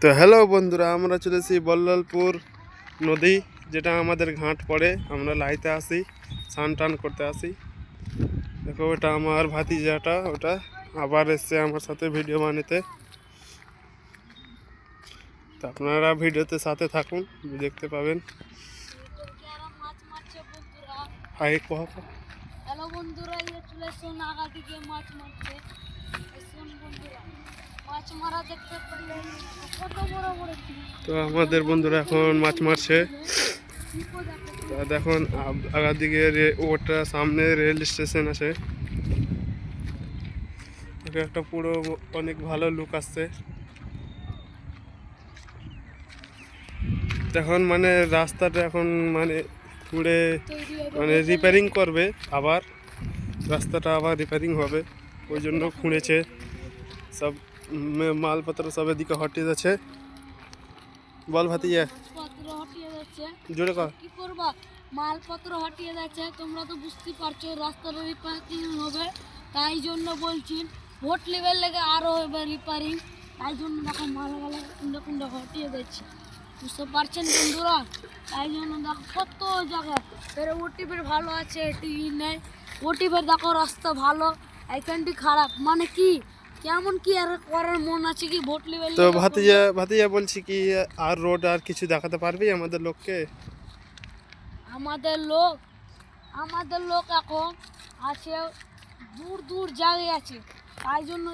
তো হ্যালো বন্ধুরা, আমরা চলেছি বল্লালপুর নদী, যেটা আমাদের ঘাট পড়ে। আমরা লাইতে আসি, স্নান টান করতে আসি। দেখো, ওটা আমার ভাতিজাটা, ওটা আবার এসছে আমার সাথে ভিডিও বানাতে। তো আপনারা ভিডিওতে সাথে থাকুন, দেখতে পাবেন। হাই কহ। হ্যালো বন্ধুরা, চলে এসুন আগা দিকে মাছ মারতে। এসুন বন্ধুরা, মাছ মারা দেখতে পেলেন কত বড় বড়। তো আমাদের বন্ধুরা এখন মাছ মারছে। তো দেখুন আগার দিকে ওটা সামনে রেল স্টেশন আছে। একটা পুরো অনেক ভালো লুক আসছে। এখন মানে রাস্তাটা এখন মানে পুরে মানে রিপেয়ারিং করবে, আবার রাস্তাটা আবার রিপেয়ারিং হবে, ওই জন্য খুঁড়েছে সব। মালপত্র সব এদিকে হটিয়ে যাচ্ছে। বল ভাতিজা, মালপত্র হটিয়ে যাচ্ছে। জোরে কর। কি করবা, মালপত্র হটিয়ে যাচ্ছে। তোমরা তো বুঝতে পারছো রাস্তাটা রিপেয়ারিং হবে, তাই জন্য বলছি ভোট লেভেল লেগে আরো হবে রিপেয়ারিং। তাই জন্য দেখো মালগুলো কুন্ডা কুন্ডা হটিয়ে যাচ্ছে, বুঝতে পারছেন বন্ধুরা। তাই জন্য দেখো কত জায়গা ফের ওটিভের ভালো আছে, এটি নেই। ওটিভের দেখো রাস্তা ভালো, এইখানটি খারাপ। মানে কি কেমন কি আর করার মন আছে কি ভোট লেভেল। তো ভাতিজা বলছি কি, আর রোড আর কিছু দেখাতে পারবি আমাদের লোককে? আমাদের লোক এখন আছে দূর দূর জায়গায় আছে, তাই জন্য